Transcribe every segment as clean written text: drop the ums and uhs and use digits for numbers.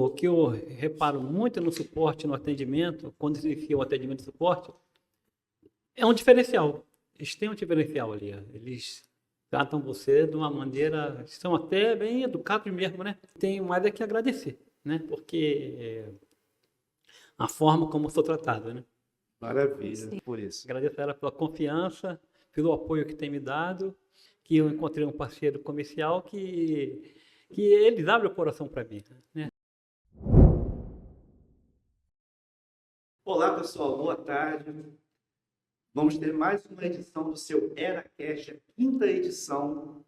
O que eu reparo muito no suporte, no atendimento, quando se inicia o atendimento de suporte, é um diferencial. Eles têm um diferencial ali. Eles tratam você de uma maneira, são até bem educados mesmo, né? Tenho mais é que agradecer, né? Porque a forma como eu sou tratado, né? Maravilha, por isso. Agradeço a ela pela confiança, pelo apoio que tem me dado, que eu encontrei um parceiro comercial que eles abrem o coração para mim, né? Olá, pessoal, boa tarde. Vamos ter mais uma edição do seu EraCast, a quinta edição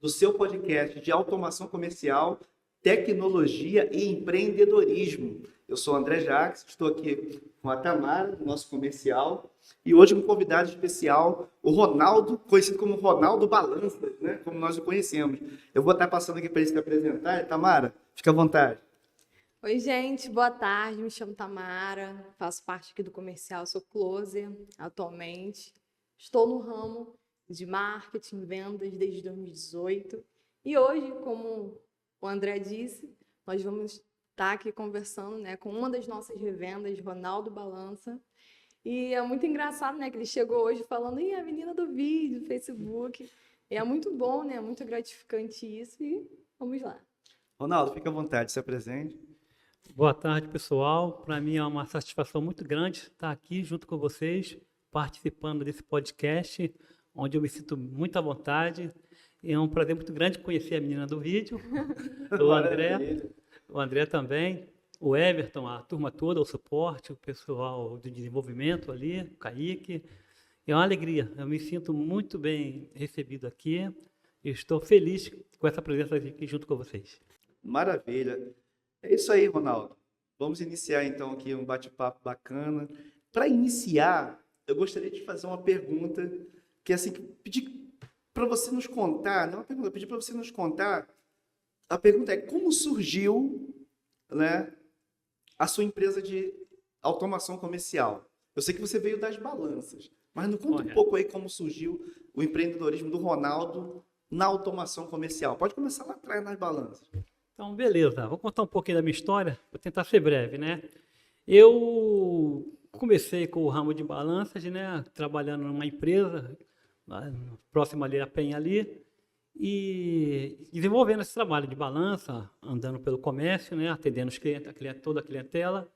do seu podcast de automação comercial, tecnologia e empreendedorismo. Eu sou o André Jacques, estou aqui com a Tamara, nosso comercial, e hoje um convidado especial, o Ronaldo, conhecido como Ronaldo Balanças, né? Como nós o conhecemos. Eu vou estar passando aqui para ele se apresentar. Tamara, fica à vontade. Oi, gente, boa tarde. Me chamo Tamara, faço parte aqui do comercial, sou closer atualmente. Estou no ramo de marketing, vendas desde 2018. E hoje, como o André disse, nós vamos estar aqui conversando, né, com uma das nossas revendas, Ronaldo Balança. E é muito engraçado, né, que ele chegou hoje falando, a menina do vídeo, do Facebook. E é muito bom, né, muito gratificante isso. E vamos lá. Ronaldo, fica à vontade, se apresente. Boa tarde, pessoal. Para mim é uma satisfação muito grande estar aqui junto com vocês, participando desse podcast, onde eu me sinto muito à vontade. E é um prazer muito grande conhecer a menina do vídeo, o André também, o Everton, a turma toda, o suporte, o pessoal do desenvolvimento ali, o Kaique. É uma alegria, eu me sinto muito bem recebido aqui e estou feliz com essa presença aqui junto com vocês. Maravilha. É isso aí, Ronaldo. Vamos iniciar então aqui um bate-papo bacana. Para iniciar, eu gostaria de fazer uma pergunta que assim, pedir para você nos contar, não é uma pergunta, pedir para você nos contar. A pergunta é como surgiu, né, a sua empresa de automação comercial? Eu sei que você veio das balanças, mas nos conta um pouco aí como surgiu o empreendedorismo do Ronaldo na automação comercial. Pode começar lá atrás nas balanças. Então, beleza. Vou contar um pouquinho da minha história, vou tentar ser breve, né? Eu comecei com o ramo de balanças, né? Trabalhando numa empresa, próxima ali a Penha ali, e desenvolvendo esse trabalho de balança, andando pelo comércio, né? Atendendo os clientes, toda a clientela,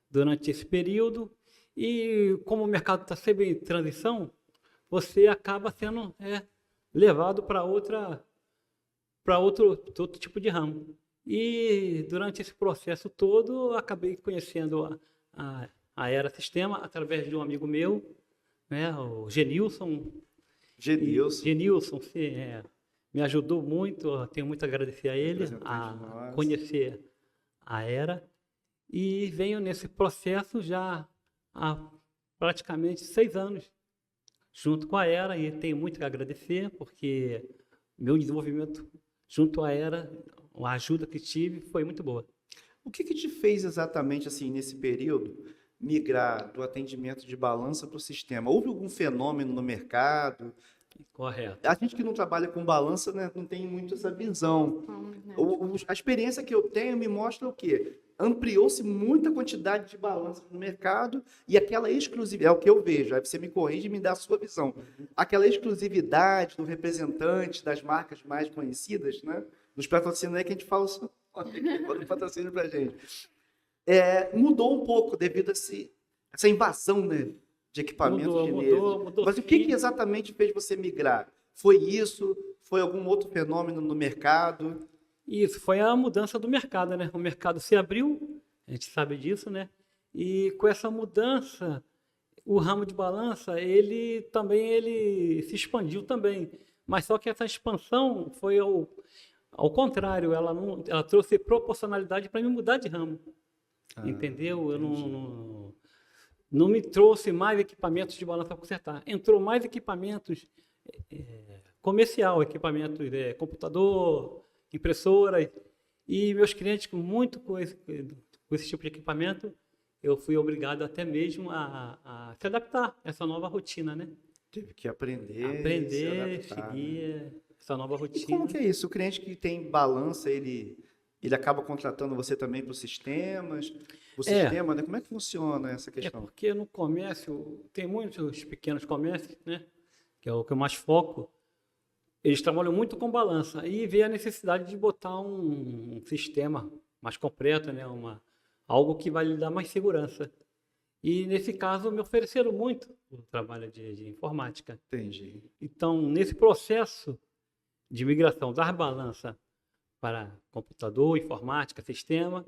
durante esse período. E como o mercado está sempre em transição, você acaba sendo levado para outro tipo de ramo. E durante esse processo todo, acabei conhecendo a Era Sistema através de um amigo meu, né, o Genilson. Genilson me ajudou muito, eu tenho muito a agradecer a ele, a conhecer a Era. E venho nesse processo já há praticamente 6 anos, junto com a Era, e tenho muito a agradecer, porque meu desenvolvimento junto à Era, a ajuda que tive foi muito boa. O que te fez exatamente assim nesse período migrar do atendimento de balança para o sistema? Houve algum fenômeno no mercado? Correto. A gente que não trabalha com balança, né, não tem muito essa visão. A experiência que eu tenho me mostra o quê? Ampliou-se muita quantidade de balanças no mercado e aquela exclusividade, é o que eu vejo, aí você me corrige e me dá a sua visão. Aquela exclusividade do representante das marcas mais conhecidas, né? Dos patrocínios aí que a gente fala, olha patrocínio pra gente. Mudou um pouco devido a essa invasão, né, de equipamentos chineses. Mudou. Mas o que exatamente fez você migrar? Foi isso? Foi algum outro fenômeno no mercado? Isso, foi a mudança do mercado, né? O mercado se abriu, a gente sabe disso, né? E com essa mudança, o ramo de balança, ele se expandiu também. Mas só que essa expansão foi ao contrário, ela trouxe proporcionalidade para me mudar de ramo. Entendeu? Eu não me trouxe mais equipamentos de balança para consertar. Entrou mais equipamentos comercial, equipamentos computador, impressoras, e meus clientes com esse tipo de equipamento, eu fui obrigado até mesmo a se adaptar a essa nova rotina, né? Teve que aprender, seguir essa nova rotina. E como que é isso? O cliente que tem balança, ele ele acaba contratando você também para os sistemas? O É, sistema, né? Como é que funciona essa é questão? porque no comércio, tem muitos pequenos comércios, né? Que é o que eu mais foco. Eles trabalham muito com balança e vê a necessidade de botar um sistema mais completo, né? Algo que vai lhe dar mais segurança. E nesse caso me ofereceram muito o trabalho de informática. Entendi. Então, nesse processo de migração das balanças para computador, informática, sistema,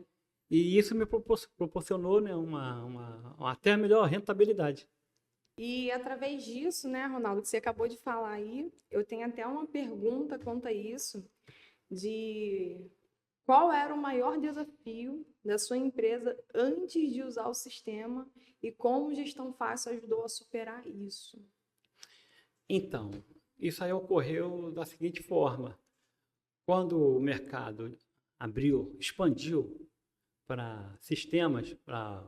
e isso me proporcionou, né, uma até melhor rentabilidade. E através disso, né, Ronaldo, que você acabou de falar aí, eu tenho até uma pergunta quanto a isso, de qual era o maior desafio da sua empresa antes de usar o sistema e como Gestão Fácil ajudou a superar isso? Então, isso aí ocorreu da seguinte forma: quando o mercado abriu, expandiu para sistemas, para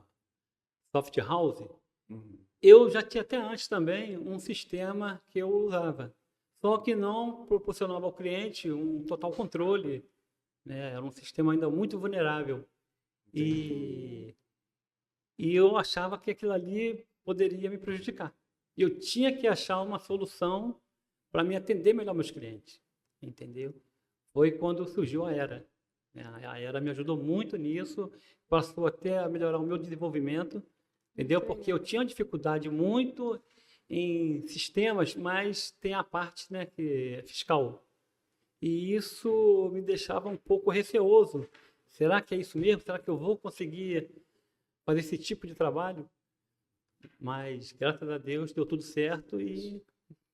soft house, Uhum. eu já tinha até antes também um sistema que eu usava, só que não proporcionava ao cliente um total controle, né? Era um sistema ainda muito vulnerável. E, e eu achava que aquilo ali poderia me prejudicar. Eu tinha que achar uma solução para me atender melhor meus clientes, entendeu? Foi quando surgiu a Era, né? A Era me ajudou muito nisso, passou até a melhorar o meu desenvolvimento, entendeu? Porque eu tinha uma dificuldade muito em sistemas, mas tem a parte, né, que é fiscal. E isso me deixava um pouco receoso. Será que é isso mesmo? Será que eu vou conseguir fazer esse tipo de trabalho? Mas, graças a Deus, deu tudo certo e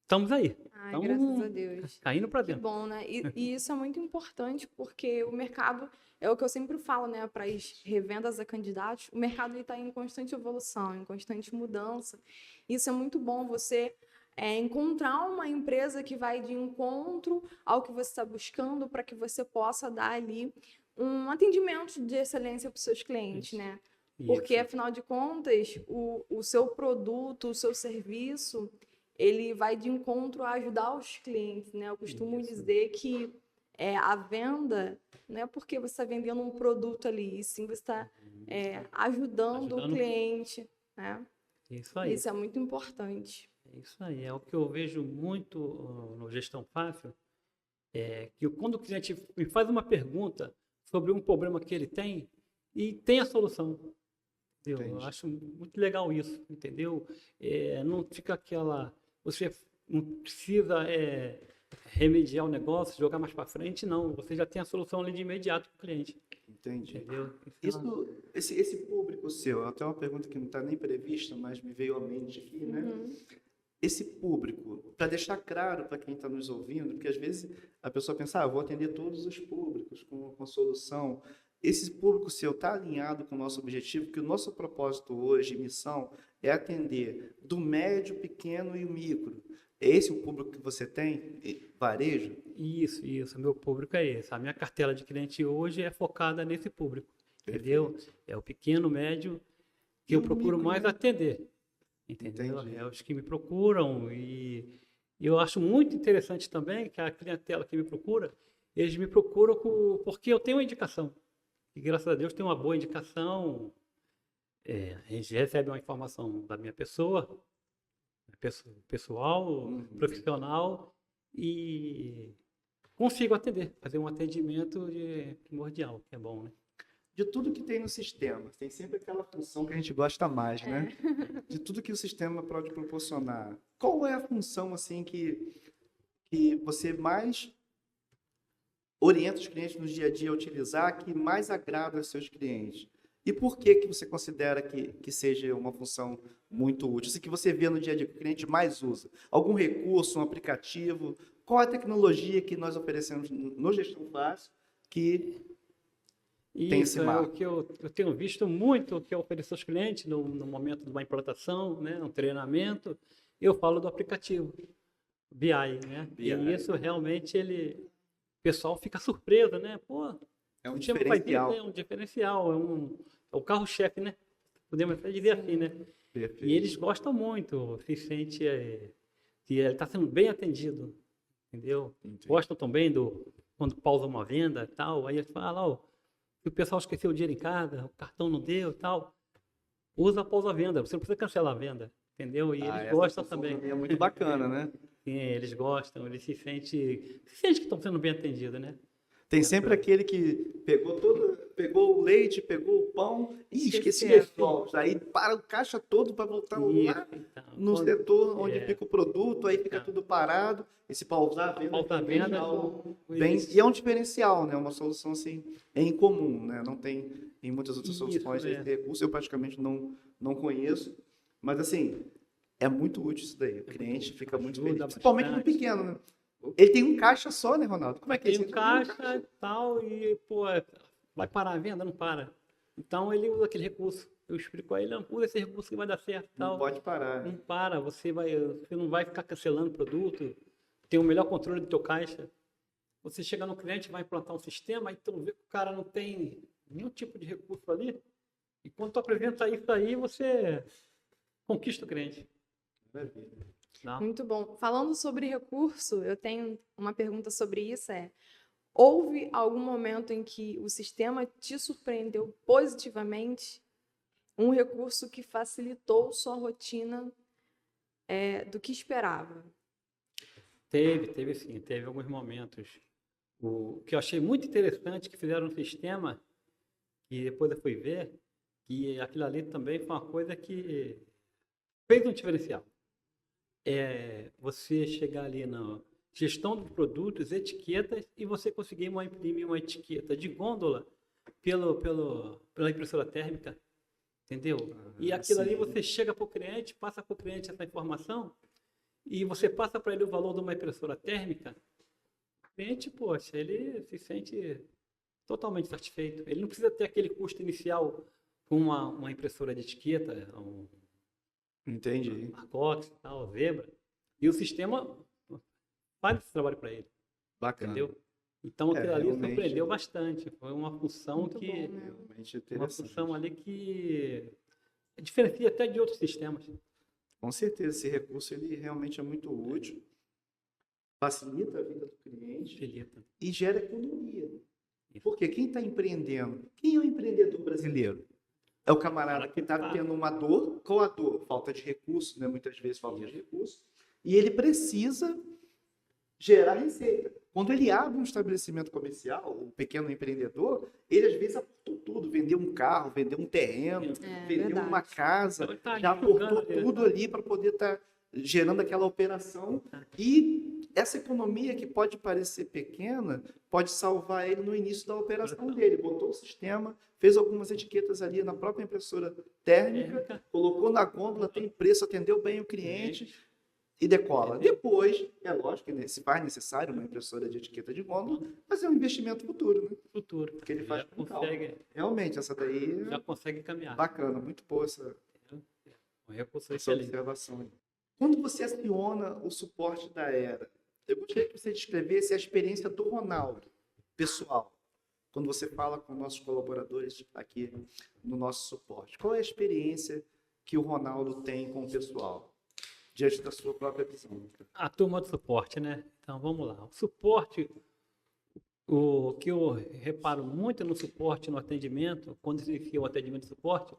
estamos aí. Ai, graças a Estamos Deus. caindo para Que dentro. bom, né? E isso é muito importante porque o mercado, é o que eu sempre falo, né, para as revendas a candidatos, o mercado está em constante evolução, em constante mudança. Isso é muito bom você encontrar uma empresa que vai de encontro ao que você está buscando para que você possa dar ali um atendimento de excelência para os seus clientes, Isso. né? Porque, Isso. afinal de contas, o seu produto, o seu serviço, ele vai de encontro a ajudar os clientes, né? Eu costumo Isso. dizer que a venda não é porque você está vendendo um produto ali, e sim você está ajudando o Ajudando. cliente, né? Isso aí. Isso é muito importante. É isso aí. É o que eu vejo muito no Gestão Fácil, é que quando o cliente me faz uma pergunta sobre um problema que ele tem e tem a solução. Eu Entendi. acho muito legal isso, entendeu? Não fica aquela. Você não precisa remediar o negócio, jogar mais para frente, não. Você já tem a solução ali de imediato para o cliente, Entendi. entendeu? Isso é uma- Esse público seu, até uma pergunta que não está nem prevista, mas me veio à mente aqui, né? Uhum. Esse público, para deixar claro para quem está nos ouvindo, porque às vezes a pessoa pensa, vou atender todos os públicos com solução. Esse público seu está alinhado com o nosso objetivo, que o nosso propósito hoje, missão, é atender do médio, pequeno e o micro. É esse o público que você tem? Varejo? Isso. Meu público é esse. A minha cartela de cliente hoje é focada nesse público, entendeu? Perfeito. É o pequeno, médio, que E eu o procuro micro, mais né? atender, entendeu? Entendi. É os que me procuram e eu acho muito interessante também que a clientela que me procura, eles me procuram porque eu tenho uma indicação. E graças a Deus tem uma boa indicação. A gente recebe uma informação da minha pessoa, pessoal, Uhum. profissional, e consigo atender, fazer um atendimento primordial, que é bom, né? De tudo que tem no sistema, tem sempre aquela função que a gente gosta mais, né? De tudo que o sistema pode proporcionar. Qual é a função assim que você mais orienta os clientes no dia a dia a utilizar, que mais agrada aos seus clientes? E por que você considera que seja uma função muito útil? Assim, que você vê no dia a dia que o cliente mais usa? Algum recurso, um aplicativo? Qual a tecnologia que nós oferecemos no Gestão Fácil que tem esse Isso é o marco? que eu tenho visto muito, que eu ofereço aos clientes no momento de uma implantação, né, um treinamento, eu falo do aplicativo BI, né? BI. E isso realmente o pessoal fica surpreso, né? Pô, É um o time faz isso, diferencial. é um diferencial, é o carro-chefe, né? Podemos até dizer assim, né? Perfeito. E eles gostam muito, se sente que ele está sendo bem atendido, entendeu? Entendi. Gostam também quando pausa uma venda e tal, aí eles falam, ó, Se o pessoal esqueceu o dinheiro em casa, o cartão não deu e tal, usa após a venda. Você não precisa cancelar a venda, entendeu? E eles Essa gostam função também. é muito bacana, né? Sim, eles gostam, eles se sente que estão sendo bem atendidos, né? Tem sempre aquele que pegou o leite, pegou o pão e esqueci Esqueceu. os ovos. Aí para o caixa todo para voltar lá Isso, então. no setor onde é, fica o produto, aí fica então. tudo parado. Esse pausar a venda Falta a também venda, é algo eles- e é um diferencial, né? Uma solução assim, é incomum, né? Não tem em muitas outras Isso, soluções esse recurso, eu praticamente não conheço, mas assim, é muito útil isso daí. O cliente fica muito ajuda feliz, principalmente no bastante. pequeno, né? Ele tem um caixa só, né, Ronaldo? Como é que é Tem isso? um Ele tem um caixa e tal, e, pô, vai parar a venda? Não para. Então ele usa aquele recurso. Eu explico a ele, não, usa esse recurso que vai dar certo e Não tal. pode parar. Não para, você não vai ficar cancelando produto, tem o melhor controle do teu caixa. Você chega no cliente, vai implantar um sistema, aí tu vê que o cara não tem nenhum tipo de recurso ali, e quando tu apresenta isso aí, você conquista o cliente. Maravilha. Tá? Muito bom. Falando sobre recurso, eu tenho uma pergunta sobre isso, houve algum momento em que o sistema te surpreendeu positivamente? Um recurso que facilitou sua rotina do que esperava? Teve sim, teve alguns momentos. O que eu achei muito interessante que fizeram no sistema, e depois eu fui ver, que aquilo ali também foi uma coisa que fez um diferencial. Você chegar ali na gestão dos produtos, etiquetas, e você conseguir imprimir uma etiqueta de gôndola pela impressora térmica, entendeu? E aquilo ali sim. você chega para o cliente, passa para o cliente essa informação, e você passa para ele o valor de uma impressora térmica, o cliente, poxa, ele se sente totalmente satisfeito. Ele não precisa ter aquele custo inicial com uma impressora de etiqueta, Entendi. Marcox, tal, Zebra, e o sistema faz esse trabalho para ele, Bacana. entendeu? Então aquilo ali realmente- surpreendeu bastante. Foi uma função Muito que bom, né? Realmente uma interessante. função ali que diferencia até de outros sistemas. Com certeza, esse recurso ele realmente é muito útil, facilita a vida do cliente Facilita. e gera economia. Porque quem está empreendendo? Quem é o empreendedor brasileiro? É o camarada que está tendo uma dor. Qual a dor? Falta de recurso, né? Muitas vezes falta de recurso. E ele precisa gerar receita. Quando ele abre um estabelecimento comercial, o pequeno empreendedor, ele às vezes aportou tudo, vendeu um carro, vendeu um terreno, vendeu verdade. uma casa, Então, ele tá já divulgando aportou ali, tudo ali para poder estar gerando aquela operação. E essa economia que pode parecer pequena, pode salvar ele no início da operação dele. Botou o sistema, fez algumas etiquetas ali na própria impressora térmica, colocou na gôndola, tem preço, atendeu bem o cliente e decola. Depois, é lógico que se faz necessário uma impressora de etiqueta de gôndola, mas é um investimento futuro, né? Futuro. Porque ele faz Já com calma. consegue, Realmente, essa daí já é consegue caminhar. bacana, muito boa essa Um recurso essa excelente. observação aí. Quando você aciona o suporte da Era, eu gostaria que você descrevesse a experiência do Ronaldo, pessoal, quando você fala com nossos colaboradores aqui no nosso suporte. Qual é a experiência que o Ronaldo tem com o pessoal, diante da sua própria visão? A turma do suporte, né? Então vamos lá. O suporte, o que eu reparo muito no suporte, no atendimento, quando se inicia o atendimento de suporte,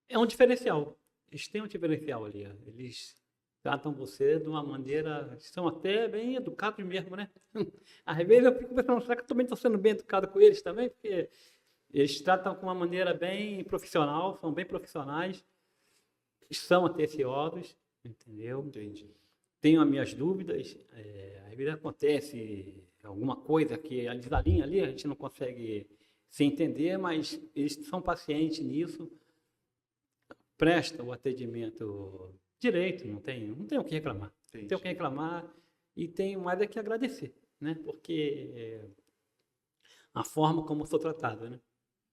é um diferencial. Eles têm um diferencial ali. Ó. Eles tratam você de uma maneira, são até bem educados mesmo, né? Às vezes eu fico pensando, será que eu também estou sendo bem educado com eles também? Porque eles tratam com uma maneira bem profissional, são bem profissionais, são atenciosos, entendeu? Entendi. Tenho as minhas dúvidas, às vezes acontece alguma coisa que a desalinha ali, a gente não consegue se entender, mas eles são pacientes nisso, prestam o atendimento direito, não tem o que reclamar. Não tem o que reclamar e tenho mais é que agradecer, né? Porque a forma como sou tratado, né?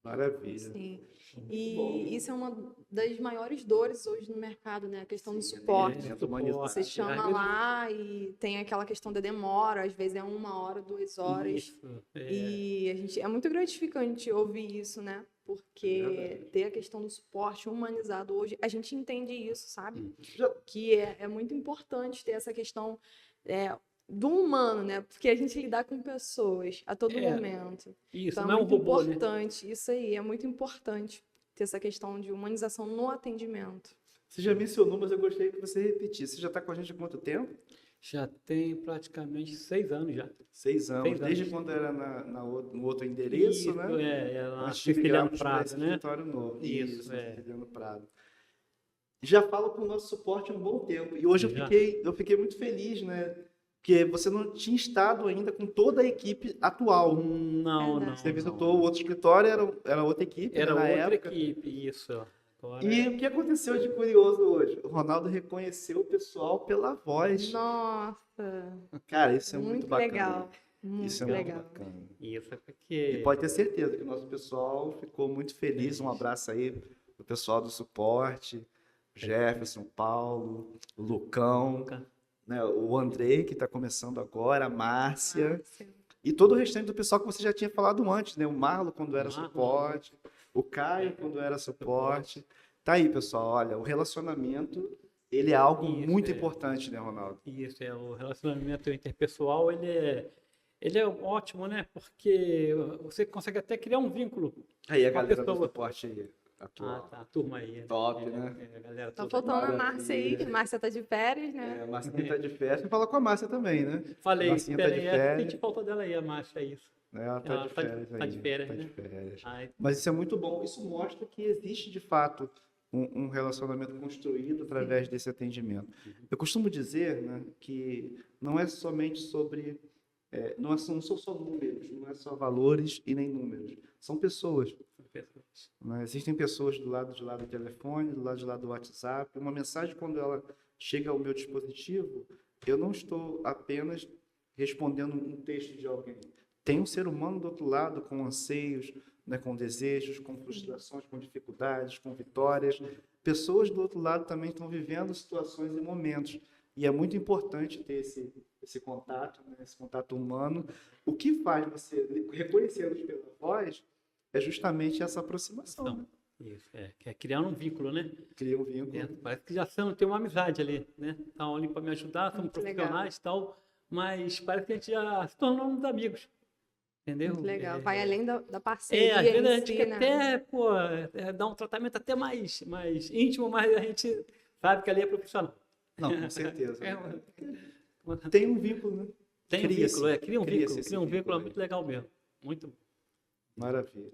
Maravilha. Sim. E isso é uma das maiores dores hoje no mercado, né? A questão do suporte. Você chama lá e tem aquela questão da demora, às vezes é 1 hora, 2 horas. Isso, E é muito gratificante ouvir isso, né? Porque ter a questão do suporte humanizado hoje, a gente entende isso, sabe? Que é muito importante ter essa questão. do humano, né? Porque a gente lidar com pessoas a todo É, momento. isso, Então é não é um muito robô, né? importante, isso aí, é muito importante ter essa questão de humanização no atendimento. Você já mencionou, mas eu gostaria que você repetisse. Você já está com a gente há quanto tempo? Já tem praticamente 6 anos já. 6 anos. 6 Desde anos. quando era no outro endereço, Isso, né? é lá Antes de Ceciliano migrarmos para esse Prado, né? escritório novo. Isso, No é. Ceciliano Prado. Já falo com o nosso suporte há um bom tempo. E hoje Já. eu fiquei muito feliz, né? Porque você não tinha estado ainda com toda a equipe atual. Não, Verdade. Você não, visitou o não. outro escritório, era outra equipe, né, Era na outra época. equipe, isso. Agora E o que aconteceu de curioso hoje? O Ronaldo reconheceu o pessoal pela voz. Nossa, Cara, isso é muito muito bacana. legal. Isso Muito é muito legal. bacana. isso é E porque pode ter certeza que o nosso pessoal ficou muito feliz. Um abraço aí pro pessoal do suporte, Jefferson, Paulo, o Lucão, nunca. né, o Andrei, que está começando agora, a Márcia, Márcia. e todo o restante do pessoal que você já tinha falado antes, né? O Marlon, quando era Marlon. suporte, o Caio, quando era suporte. Tá aí, pessoal. Olha, o relacionamento, ele é algo Isso, muito é. importante, né, Ronaldo? Isso é o relacionamento interpessoal, ele é ótimo, né? Porque você consegue até criar um vínculo Aí a com a galera do pessoa. suporte aí, atual. Tá, a turma aí, né? Top, né? A galera Tá toda. faltando a Márcia aí, que Maravilha. Márcia tá de férias, né? A Marcinha tá de férias. Você fala com a Márcia também, né? A Falei, Marcinha tá espera de aí, férias. senti falta dela aí, a Márcia, é isso. Né? Ela tá Ela de férias tá de ainda. férias, Tá de né? férias. Ai, Mas isso é muito bom. Isso mostra que existe, de fato, um relacionamento construído através desse atendimento. Eu costumo dizer, né, que não é somente sobre... não são só números, não é só valores e nem números. São pessoas. são pessoas. Né? Existem pessoas do lado de lá do telefone, do lado de lá do WhatsApp. Uma mensagem, quando ela chega ao meu dispositivo, eu não estou apenas respondendo um texto de alguém. Tem um ser humano do outro lado com anseios, né, com desejos, com frustrações, com dificuldades, com vitórias. Pessoas do outro lado também estão vivendo situações e momentos. E é muito importante ter esse contato, né, esse contato humano. O que faz você reconhecê-los pela voz é justamente essa aproximação. Né? Isso, que é criar um vínculo, né? Cria um vínculo. Parece que já tem uma amizade ali, né? Estão ali para me ajudar, somos Muito profissionais e tal, mas parece que a gente já se tornamos amigos, entendeu? Muito legal. Vai além da parceria Às vezes a em gente si, quer né? até, pô, dar um tratamento até mais íntimo, mas a gente sabe que ali é profissional. Não, com certeza. É, Tem um vínculo, né? tem um Cria-se. vínculo, cria um Cria-se vínculo, esse cria um vínculo, é aí. muito legal mesmo. Muito. Maravilha.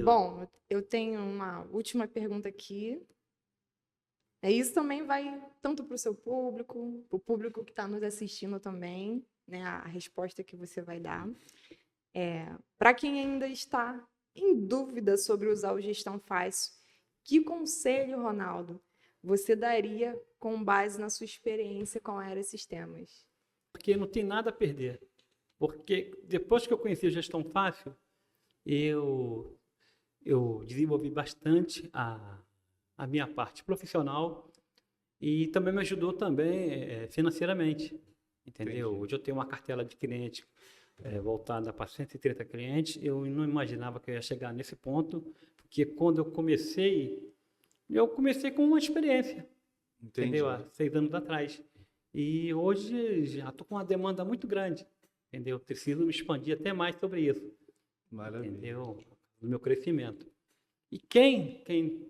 Bom, eu tenho uma última pergunta aqui. Isso também vai tanto para o seu público, para o público que está nos assistindo também, né? A resposta que você vai dar. Para quem ainda está em dúvida sobre usar o Gestão Fácil, que conselho, Ronaldo, você daria com base na sua experiência com a Aera Sistemas? Porque não tem nada a perder. Porque depois que eu conheci a Gestão Fácil, eu desenvolvi bastante a minha parte profissional e também me ajudou também financeiramente, entendeu? Entendi. Hoje eu tenho uma cartela de clientes voltada para 130 clientes. Eu não imaginava que eu ia chegar nesse ponto, porque quando eu comecei com uma experiência, Entendi. entendeu? Há 6 anos atrás. E hoje já estou com uma demanda muito grande, entendeu? Preciso me expandir até mais sobre isso. Maravilha. Entendeu? Do meu crescimento. E quem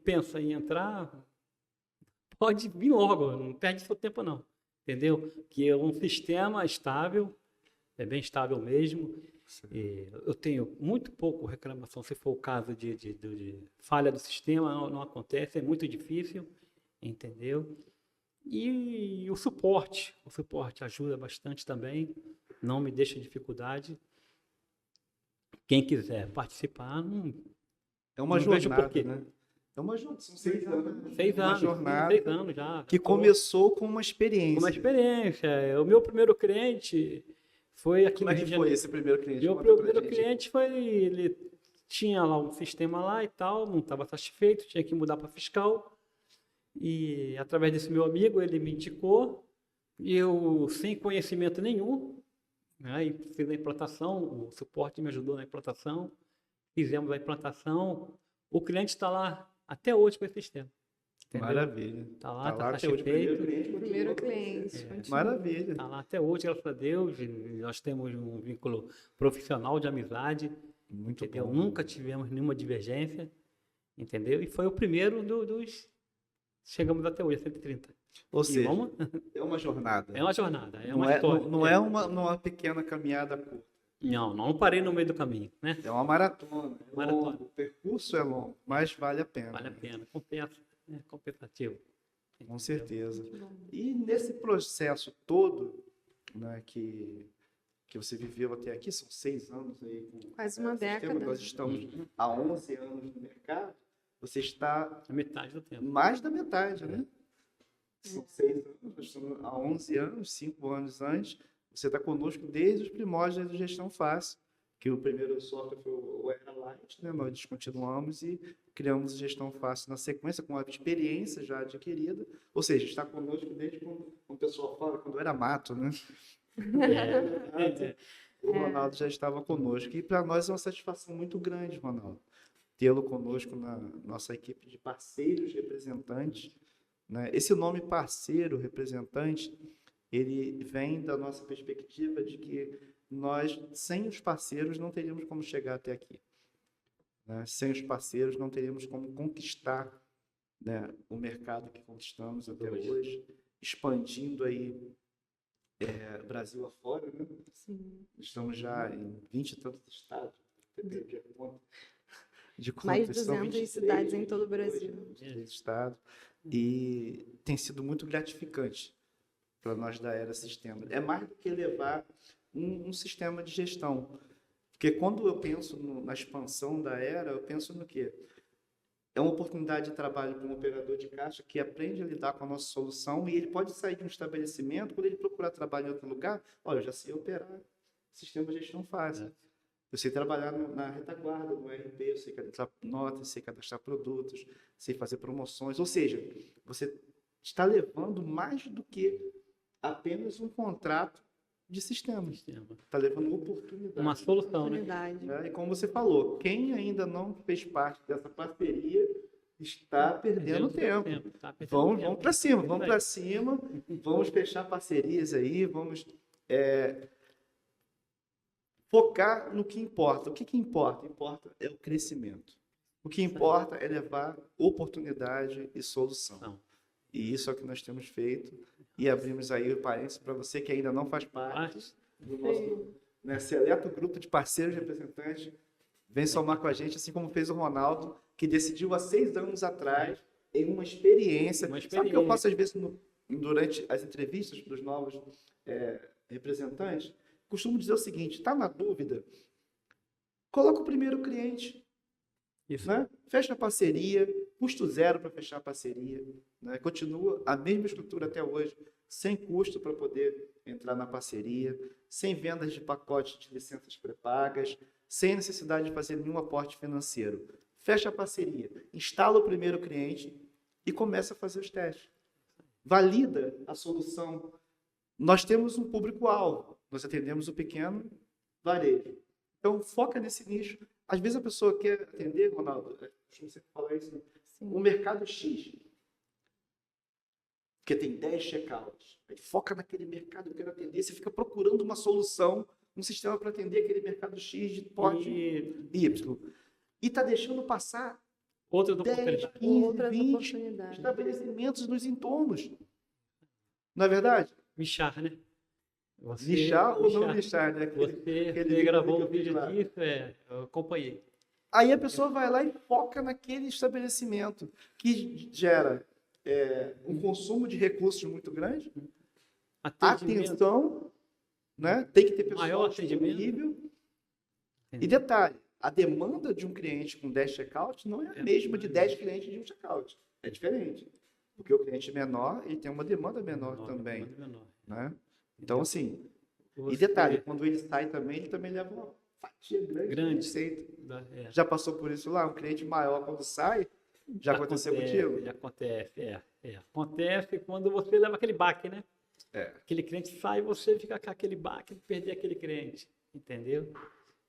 pensa em entrar, pode vir logo, não perde seu tempo não, entendeu? Que é um sistema estável, é bem estável mesmo. E eu tenho muito pouco reclamação, se for o caso de falha do sistema, não acontece, é muito difícil, entendeu? E o suporte ajuda bastante também, não me deixa dificuldade. Quem quiser participar, É uma não vejo jornada, porquê. né? É uma jornada. São 6 anos. 6 Uma anos, jornada 6 anos já. que começou com uma experiência. Com uma experiência. O meu primeiro cliente foi aqui Como no é Rio que de foi Janeiro. esse primeiro cliente? Meu Conta pra primeiro gente. cliente ele tinha lá um sistema lá e tal, não estava satisfeito, tinha que mudar para fiscal. E através desse meu amigo, ele me indicou, e eu sem conhecimento nenhum, né, e fiz a implantação, o suporte me ajudou na implantação, fizemos a implantação, o cliente está lá até hoje com esse sistema. entendeu? Maravilha. Tá lá, tá até hoje, o primeiro satisfeito. cliente. Primeiro continua. cliente. continua. Maravilha. Tá lá até hoje, graças a Deus. E nós temos um vínculo profissional de amizade, Muito entendeu? bom. Nunca tivemos nenhuma divergência, entendeu? E foi o primeiro dos... Chegamos até hoje, 130. Ou E seja, vamos... é uma jornada. É uma jornada, é não uma história. não é uma pequena caminhada curta. Não parei no meio do caminho, né? É uma maratona. É Maratona. longo, o percurso é longo, mas vale a pena. Vale a pena, compensa, é compensativo. Com certeza. Muito bom. E nesse processo todo, né, que você viveu até aqui, são 6 anos aí com Quase uma sistema, década. nós estamos há 11 anos no mercado, você está A metade do tempo. mais da metade, né? São 6 anos, nós estamos há 11 anos, 5 anos antes, você está conosco desde os primórdios da Gestão Fácil, que o primeiro software foi o Era Light, né? Nós descontinuamos e criamos a Gestão Fácil na sequência, com a experiência já adquirida, ou seja, está conosco desde quando o pessoal fala, quando era mato, né? O Ronaldo já estava conosco, e para nós é uma satisfação muito grande, Ronaldo, tê-lo conosco na nossa equipe de parceiros representantes, né? Esse nome parceiro representante, ele vem da nossa perspectiva de que nós, sem os parceiros, não teríamos como chegar até aqui, né? Sem os parceiros, não teríamos como conquistar, né, o mercado que conquistamos até hoje, expandindo aí Brasil afora, né? Sim. Estamos já em 20 e tantos estados, de Mais de quantos são? 200 23, cidades em todo o Brasil. 22 estados. E tem sido muito gratificante para nós da Era Sistema. É mais do que levar um sistema de gestão. Porque quando eu penso na expansão da Era, eu penso no quê? É uma oportunidade de trabalho para um operador de caixa que aprende a lidar com a nossa solução, e ele pode sair de um estabelecimento, quando ele procurar trabalho em outro lugar, olha, eu já sei operar sistema de gestão fácil. Eu sei trabalhar na retaguarda, no ERP, eu sei cadastrar notas, sei cadastrar produtos, sei fazer promoções. Ou seja, você está levando mais do que apenas um contrato de sistema. Está levando oportunidade. Uma solução, né? Oportunidade. E como você falou, quem ainda não fez parte dessa parceria está perdendo tempo. Tá perdendo Vamos tempo. para cima, Isso vamos aí. para cima, vamos fechar parcerias aí, vamos focar no que importa. O que importa? Importa é o crescimento. O que importa é levar oportunidade e solução. Não. E isso é o que nós temos feito. E abrimos aí o parênteses para você que ainda não faz parte do nosso, né, seleto grupo de parceiros representantes. Vem somar com a gente, assim como fez o Ronaldo, que decidiu há 6 anos atrás, em uma experiência. Sabe o que eu faço às vezes durante as entrevistas dos novos representantes? Costumo dizer o seguinte: está na dúvida? Coloca o primeiro cliente. Isso. Né? Fecha a parceria, custo zero para fechar a parceria. Né? Continua a mesma estrutura até hoje, sem custo para poder entrar na parceria, sem vendas de pacotes de licenças pré-pagas, sem necessidade de fazer nenhum aporte financeiro. Fecha a parceria, instala o primeiro cliente e começa a fazer os testes. Valida a solução. Nós temos um público-alvo, nós atendemos o pequeno varejo. Então, foca nesse nicho. Às vezes a pessoa quer atender, Ronaldo, deixa eu falar isso, o mercado X, porque tem 10 checkouts. Aí foca naquele mercado que eu quero atender, você fica procurando uma solução, um sistema para atender aquele mercado X de porte Y. E está deixando passar Outras 10, oportunidades. 15, 20 estabelecimentos nos entornos. Não é verdade? Michar, né? Você, Lixar ou não lixar, né? Você gravou um vídeo disso, eu acompanhei. Aí a pessoa vai lá e foca naquele estabelecimento que gera um consumo de recursos muito grande, atenção, né? Tem que ter pessoal maior atendimento. disponível. E detalhe, a demanda de um cliente com 10 checkouts não é a mesma de 10 clientes de um checkout. É diferente. Porque o cliente menor, ele tem uma demanda menor também. Né? Então, assim, e detalhe, quando ele sai também, ele também leva uma fatia grande. Receita. Já passou por isso lá? Um cliente maior, quando sai, já aconteceu contigo? Já acontece, Acontece quando você leva aquele baque, né? Aquele cliente sai e você fica com aquele baque de perder aquele cliente, entendeu?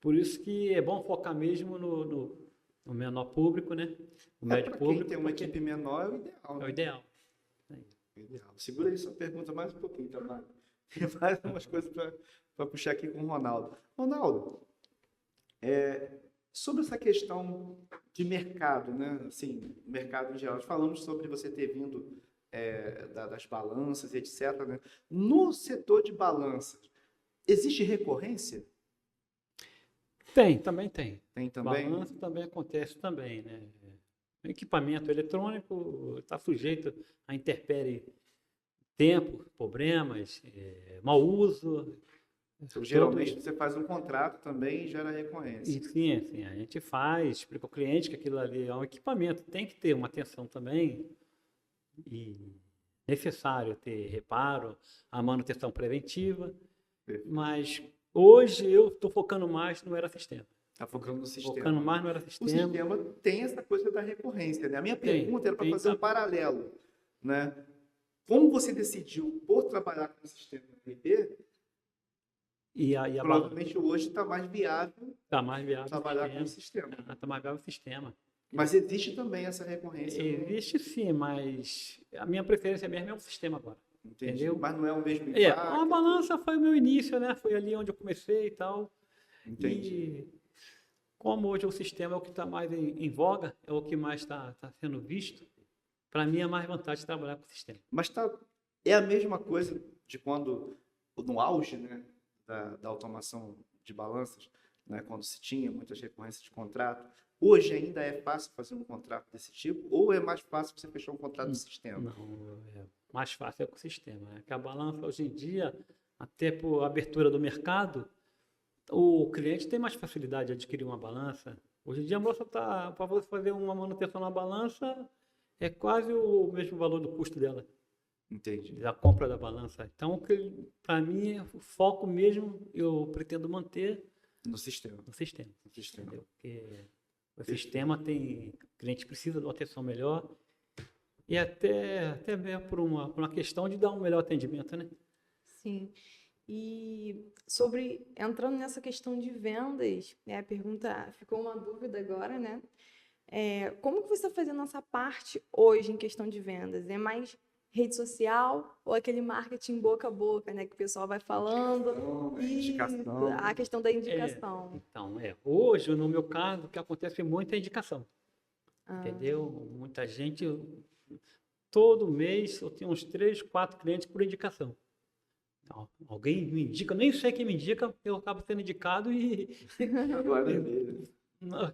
Por isso que é bom focar mesmo O menor público, né? O É, médio para quem público, tem uma porque equipe menor, é o ideal, é o né? ideal. Ideal. Segura aí sua pergunta mais um pouquinho, tá, Mário? Tem mais umas coisas para puxar aqui com o Ronaldo. Ronaldo, sobre essa questão de mercado, né? Assim, mercado em geral. Nós falamos sobre você ter vindo das balanças, etc, né? No setor de balanças, existe recorrência? Tem, também tem. Tem também? Balanço também acontece também, né? Equipamento eletrônico está sujeito a intempérie, tempo, problemas, mau uso. Então, geralmente você faz um contrato também e gera recorrência. E sim, assim, a gente faz, explica ao cliente que aquilo ali é um equipamento, tem que ter uma atenção também e necessário ter reparo, a manutenção preventiva, mas hoje eu estou focando mais no Era-Sistema. Está focando no sistema. Focando mais no O Era-Sistema. sistema tem essa coisa da recorrência, né? A minha pergunta era para fazer um paralelo, né? Como você decidiu por trabalhar com o sistema ERP, provavelmente hoje está mais viável trabalhar com o sistema. Está mais viável o sistema. Mas existe também essa recorrência? Existe sim, mas a minha preferência mesmo é o sistema agora. Entendi. Entendeu? Mas não é o mesmo impacto? A balança foi o meu início, né? Foi ali onde eu comecei e tal. Entendi. E como hoje o sistema é o que está mais em voga, é o que mais está sendo visto, para mim é mais vantagem trabalhar com o sistema. Mas é a mesma coisa de quando, no auge, né, da automação de balanças, né, quando se tinha muitas recorrências de contrato. Hoje ainda é fácil fazer um contrato desse tipo? Ou é mais fácil você fechar um contrato do sistema? Não, é mais fácil é com o sistema. Né? Que a balança hoje em dia, até por abertura do mercado, o cliente tem mais facilidade de adquirir uma balança. Hoje em dia a moça para você fazer uma manutenção na balança é quase o mesmo valor do custo dela. Entendi. Da compra da balança. Então, para mim, o foco mesmo eu pretendo manter no sistema. Entendeu? Porque o sistema tem, o cliente precisa de uma atenção melhor e até mesmo por uma questão de dar um melhor atendimento, né? Sim. E entrando nessa questão de vendas, né, a pergunta, ficou uma dúvida agora, né? Como que você está fazendo essa parte hoje em questão de vendas? É mais rede social ou aquele marketing boca a boca, né? Que o pessoal vai falando indicação. A questão da indicação. Hoje, no meu caso, o que acontece muito é indicação. Entendeu? Muita gente, todo mês eu tenho uns 3, 4 clientes por indicação. Alguém me indica, nem sei quem me indica, eu acabo sendo indicado e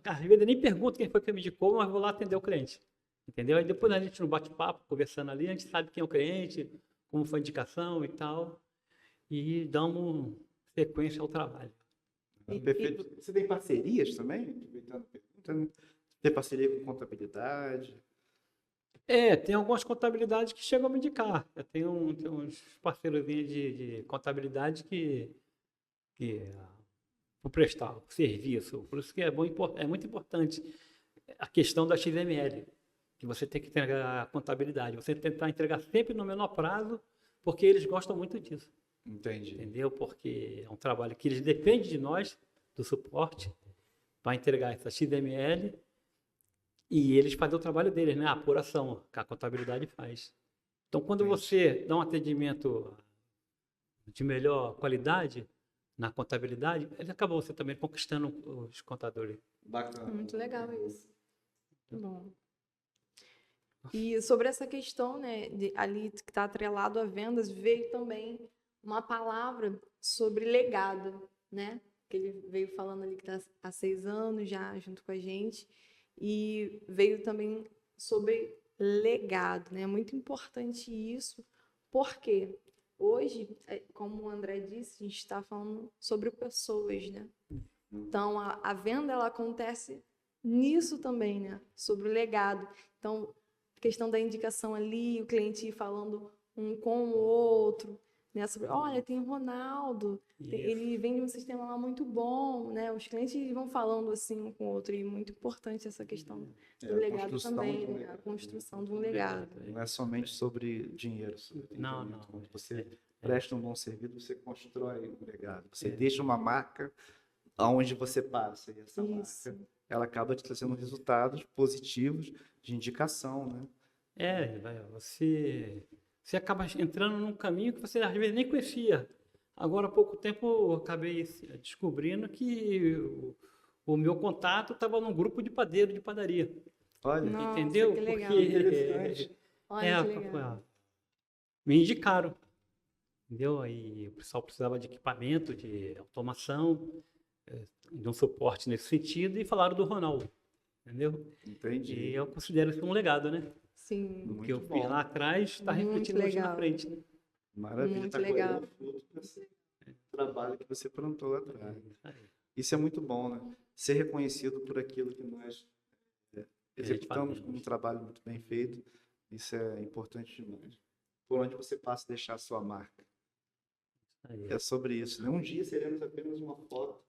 às vezes eu nem pergunto quem foi que me indicou, mas vou lá atender o cliente. Entendeu? Aí depois a gente no bate-papo, conversando ali, a gente sabe quem é o cliente, como foi a indicação e tal, e damos sequência ao trabalho. Perfeito. Você tem parcerias também? Tem parceria com contabilidade? Tem algumas contabilidades que chegam a me indicar. Eu tenho uns parceiros de contabilidade que vou prestar o serviço. Por isso que é muito importante a questão da XML, que você tem que entregar a contabilidade. Você tentar entregar sempre no menor prazo, porque eles gostam muito disso. Entendi. Entendeu? Porque é um trabalho que eles dependem de nós, do suporte, para entregar essa XML. E eles fazem o trabalho deles, né? A apuração que a contabilidade faz. Então, quando você dá um atendimento de melhor qualidade na contabilidade, ele acaba você também conquistando os contadores. Bacana. Muito legal isso. Bom. E sobre essa questão, né, ali que está atrelado a vendas, veio também uma palavra sobre legado, né? Que ele veio falando ali que está há 6 anos já junto com a gente. E veio também sobre legado, né? É muito importante isso, porque hoje, como o André disse, a gente está falando sobre pessoas, né? Então, a venda, ela acontece nisso também, né? Sobre o legado. Então, a questão da indicação ali, o cliente ir falando um com o outro, né? Sobre, olha, tem o Ronaldo, ele vende um sistema lá muito bom, né? Os clientes vão falando assim um com o outro, e muito importante essa questão do legado também, né? A construção de um legado. Não é somente sobre dinheiro, sobre Não. Quando você presta um bom serviço, você constrói um legado. Você deixa uma marca aonde você passa. E essa Isso. marca, ela acaba te trazendo resultados positivos de indicação, né? Você acaba entrando num caminho que você às vezes nem conhecia. Agora, há pouco tempo, eu acabei descobrindo que o meu contato estava num grupo de padeiro de padaria. Olha, Nossa, Entendeu? que legal. Porque interessante. Olha que legal. me indicaram. Entendeu? Aí o pessoal precisava de equipamento, de automação, de um suporte nesse sentido, e falaram do Ronaldo. Entendeu? Entendi. E eu considero isso um legado, né? Sim, O que eu Muito fiz bom. lá atrás está Muito refletindo hoje na legal. frente, né? Maravilha, Muito está legal. colhendo fruto desse trabalho que você plantou lá atrás. Aí, Isso é muito bom, né? Ser reconhecido por aquilo que nós executamos como um trabalho muito bem feito, isso é importante demais. Por onde você passa, deixar a sua marca. aí. É sobre isso, né? Um dia seremos apenas uma foto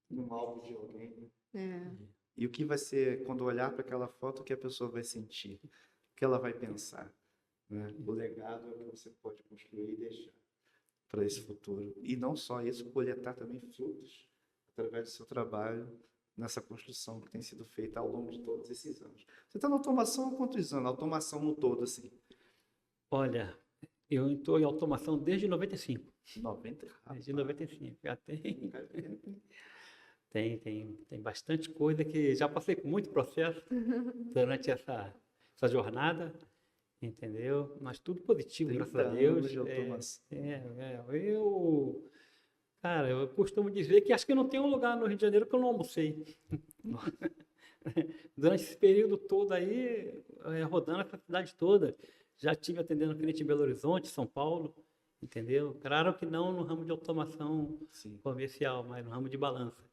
num álbum de alguém, né? É. E o que vai ser, quando olhar para aquela foto, o que a pessoa vai sentir? O que ela vai pensar? Né? O legado é o que você pode construir e deixar para esse futuro. E não só isso, coletar também frutos através do seu trabalho nessa construção que tem sido feita ao longo de todos esses anos. Você está na automação há quantos anos? Automação no todo, assim? Olha, eu estou em automação desde 95. 90? Desde 95. Já tem bastante coisa que já passei por muito processo durante essa jornada, entendeu? Mas tudo positivo, graças a 30 Deus. anos de automação. Cara, eu costumo dizer que acho que não tem um lugar no Rio de Janeiro que eu não almocei. Durante esse período todo aí, rodando essa cidade toda, já estive atendendo cliente em Belo Horizonte, São Paulo, entendeu? Claro que não no ramo de automação Sim. comercial, mas no ramo de balança.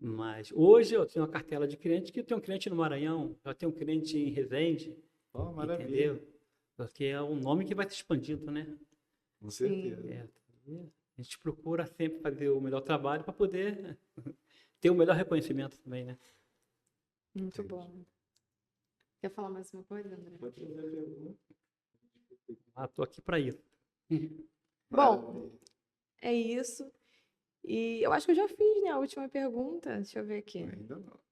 Mas hoje eu tenho uma cartela de clientes que eu tenho um cliente no Maranhão, eu tenho um cliente em Resende, Oh, maravilha. entendeu? Porque é um nome que vai se expandindo, né? Com certeza. É, a gente procura sempre fazer o melhor trabalho para poder ter o melhor reconhecimento também, né? Muito bom. Quer falar mais uma coisa, André? Pode fazer a pergunta. Estou aqui para isso. Bom, é isso. E eu acho que eu já fiz, né, a última pergunta. Deixa eu ver aqui. Ainda não.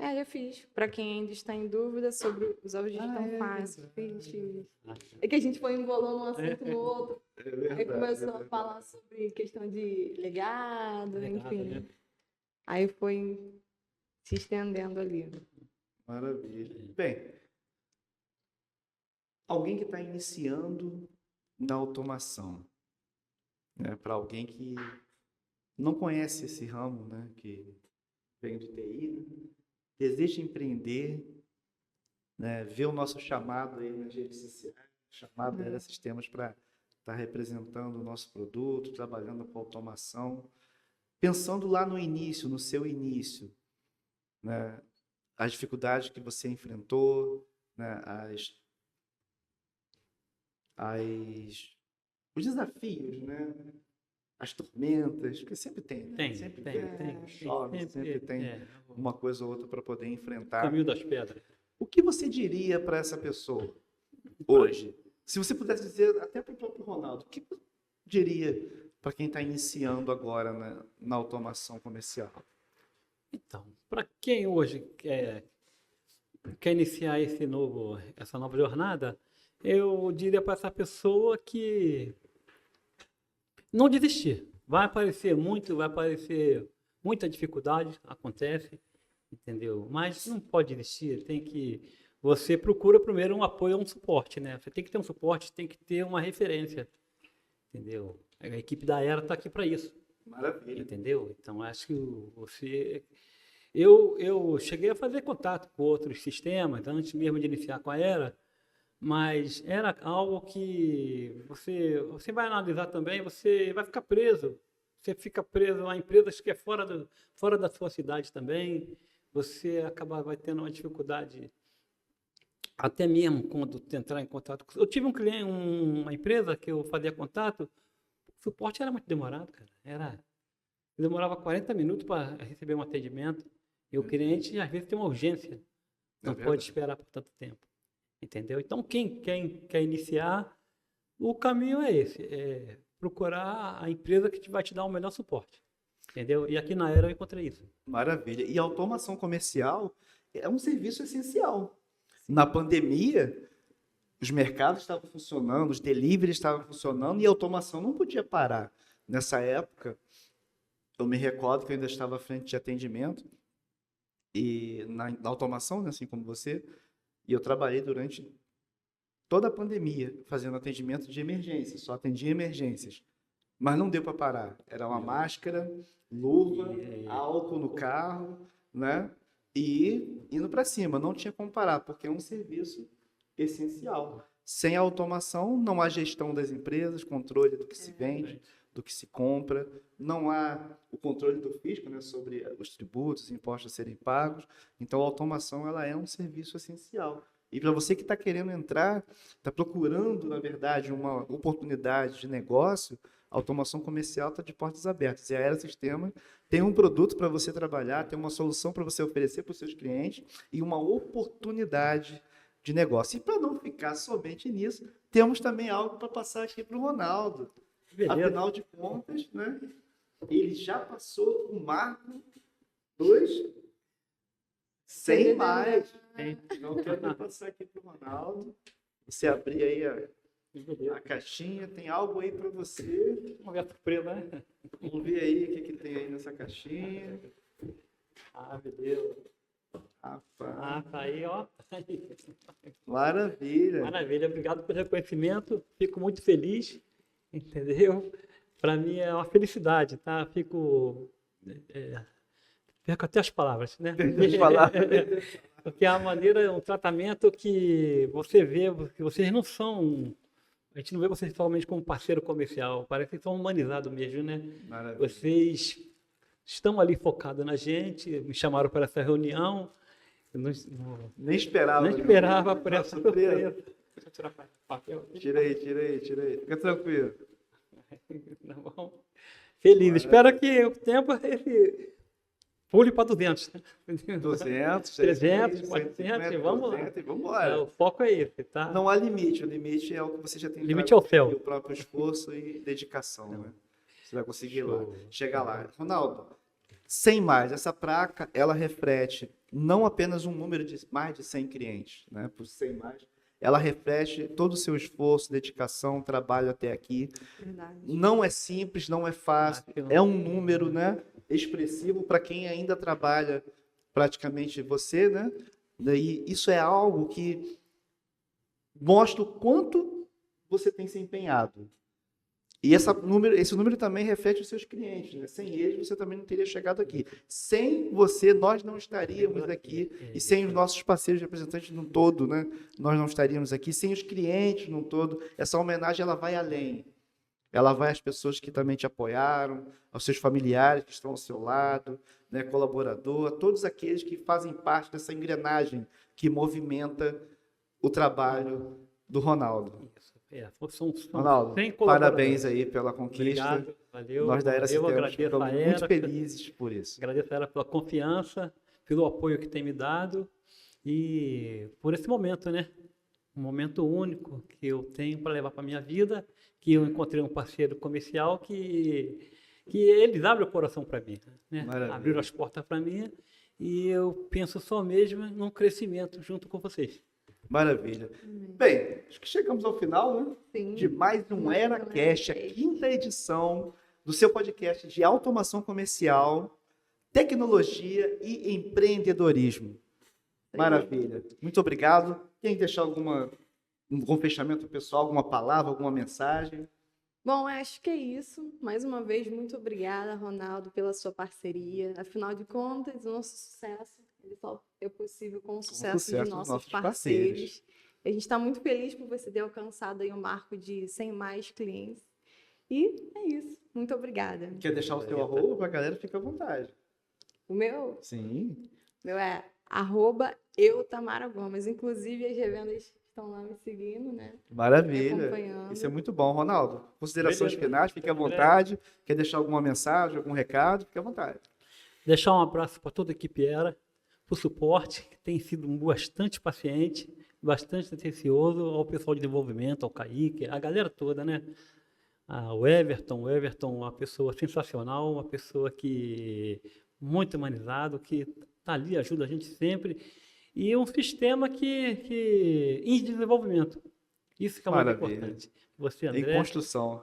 Já fiz. Para quem ainda está em dúvida sobre usar o digital fácil. Fiz. É que a gente foi embolando um assunto no outro. É verdade, Aí começou é a verdade. falar sobre questão de legado, Legado, enfim. né? Aí foi se estendendo ali. Maravilha. Bem, alguém que está iniciando na automação, né? Para alguém que não conhece esse ramo, né? Que vem do TI, né? Deseja empreender, né? Ver o nosso chamado aí nas redes sociais, chamado Era Sistemas para estar representando o nosso produto, trabalhando com automação, pensando lá no início, no seu início, né? As dificuldades que você enfrentou, né? Os desafios, né? As tormentas, porque sempre tem, né? Sempre chove, sempre tem uma coisa ou outra para poder O enfrentar. caminho das pedras. O que você diria para essa pessoa hoje? Se você pudesse dizer até para o próprio Ronaldo, o que você diria para quem está iniciando agora na automação comercial? Então, para quem hoje quer iniciar essa nova jornada, eu diria para essa pessoa que não desistir. Vai aparecer muita dificuldade, acontece, entendeu? Mas não pode desistir, você procura primeiro um apoio, um suporte, né? Você tem que ter um suporte, tem que ter uma referência, entendeu? A equipe da Era está aqui para isso. Maravilha. Entendeu? Então, acho que eu cheguei a fazer contato com outros sistemas antes mesmo de iniciar com a Era, mas era algo que você vai analisar também, você vai ficar preso. Você fica preso a empresas que é fora da sua cidade também. Você vai tendo uma dificuldade, até mesmo quando entrar em contato. Eu tive um cliente, uma empresa que eu fazia contato, o suporte era muito demorado, cara. Demorava 40 minutos para receber um atendimento. E o cliente, às vezes, tem uma urgência. Não pode esperar por tanto tempo. Entendeu? Então, quem quer iniciar, O caminho é esse, é procurar a empresa que vai te dar o melhor suporte, entendeu? E aqui na Era eu encontrei isso. Maravilha. E a automação comercial é um serviço essencial. Na pandemia, os mercados estavam funcionando, os deliveries estavam funcionando e a automação não podia parar. Nessa época, eu me recordo que eu ainda estava à frente de atendimento e na automação, né, assim como você, e eu trabalhei durante toda a pandemia fazendo atendimento de emergência, só atendia emergências. Mas não deu para parar. Era uma máscara, luva, álcool no carro, né? E indo para cima. Não tinha como parar, porque é um serviço essencial. Sem a automação, não há gestão das empresas, controle do que se vende, do que se compra, não há o controle do fisco, né, sobre os tributos, os impostos a serem pagos. Então, a automação ela é um serviço essencial. E para você que está querendo entrar, está procurando, na verdade, uma oportunidade de negócio, a automação comercial está de portas abertas. E a Era Sistema tem um produto para você trabalhar, tem uma solução para você oferecer para os seus clientes e uma oportunidade de negócio. E para não ficar somente nisso, temos também algo para passar aqui para o Ronaldo. Beleza. Afinal de contas, né, ele já passou o marco dos 100 mais. Então, eu quero passar aqui para o Ronaldo. Você abrir aí a caixinha, tem algo aí para você. Vamos ver a surpresa, né? Vamos ver aí o que tem aí nessa caixinha. Ah, beleza. Rapaz, Ah, tá aí, ó. maravilha. Maravilha, obrigado pelo reconhecimento. Fico muito feliz, entendeu? Para mim é uma felicidade, tá? Perco até as palavras, né? Deixa eu falar. Porque a maneira é um tratamento que você vê, que vocês não são. A gente não vê vocês somente como parceiro comercial, parece que são humanizados mesmo, né? Maravilha. Vocês estão ali focados na gente, me chamaram para essa reunião. Eu Nem esperava. não esperava por Uma essa surpresa. surpresa. Deixa eu tirar o papel aqui. Tira aí. Fica tranquilo. Tá bom? Feliz. Espero que o tempo esse pule para 200. 200, 300, 150, 400, vamos lá. 200 e vamos embora. O foco é esse, tá? Não há limite. O limite é o que você já tem Limite é o céu. o próprio esforço e dedicação, né? Você vai conseguir Show. chegar lá. Ronaldo, sem mais, essa placa, ela reflete não apenas um número de mais de 100 clientes, né? Por 100 mais, ela reflete todo o seu esforço, dedicação, trabalho até aqui. Verdade. Não é simples, não é fácil, é um número, né, expressivo para quem ainda trabalha praticamente você, né? Daí isso é algo que mostra o quanto você tem se empenhado. E esse número também reflete os seus clientes, né? Sem eles você também não teria chegado aqui. Sem você, nós não estaríamos aqui. E sem os nossos parceiros representantes no todo, né? Nós não estaríamos aqui. Sem os clientes no todo. Essa homenagem ela vai além. Ela vai às pessoas que também te apoiaram, aos seus familiares que estão ao seu lado, né? Colaborador, a todos aqueles que fazem parte dessa engrenagem que movimenta o trabalho do Ronaldo. São Ronaldo, 100 parabéns aí pela conquista. Obrigado, valeu. Nós da Era Eu Sistema agradeço ficamos a muito Era, felizes por isso. agradeço a ela pela confiança, pelo apoio que tem me dado e por esse momento, né? Um momento único que eu tenho para levar para minha vida, que eu encontrei um parceiro comercial que eles abrem o coração para mim, né? Maravilha. Abriram as portas para mim e eu penso só mesmo num crescimento junto com vocês. Maravilha. Bem, acho que chegamos ao final, né? Sim. De mais um EraCast, a 5ª edição do seu podcast de automação comercial, tecnologia e empreendedorismo. Maravilha. Muito obrigado. Quem deixar algum fechamento pessoal, alguma palavra, alguma mensagem? Bom, acho que é isso. Mais uma vez, muito obrigada, Ronaldo, pela sua parceria. Afinal de contas, o nosso sucesso ele só é possível com o sucesso de dos nossos parceiros. A gente está muito feliz por você ter alcançado aí o marco de 100 mais clientes. E é isso. Muito obrigada. Quer deixar o seu arroba para a galera? Fica à vontade. O meu Sim. é @eutamaragomes. Inclusive, as revendas estão lá me seguindo, né? Me Maravilha. acompanhando. Isso é muito bom. Ronaldo, considerações Beleza. finais, fique à vontade. Quer deixar alguma mensagem, algum recado? Fique à vontade. Deixar um abraço para toda a equipe Era, para o suporte, que tem sido bastante paciente, bastante atencioso ao pessoal de desenvolvimento, ao Kaique, a galera toda, né? O Everton, uma pessoa sensacional, uma pessoa que muito humanizado, que está ali, ajuda a gente sempre. E um sistema que em desenvolvimento. Isso que é o mais Maravilha. importante. Você, Em André, construção.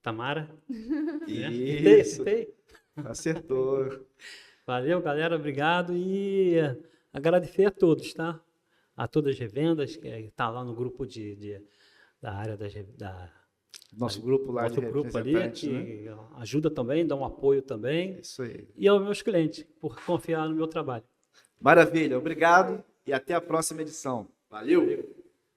Tamara. Né? Isso. Citei? Acertou. Valeu, galera, obrigado. E agradecer a todos, tá? A todas as revendas, que está lá no grupo da área Nosso grupo lá nosso de grupo ali, representantes, que né? ajuda também, dá um apoio também. Isso aí. E aos meus clientes, por confiar no meu trabalho. Maravilha, obrigado e até a próxima edição. Valeu!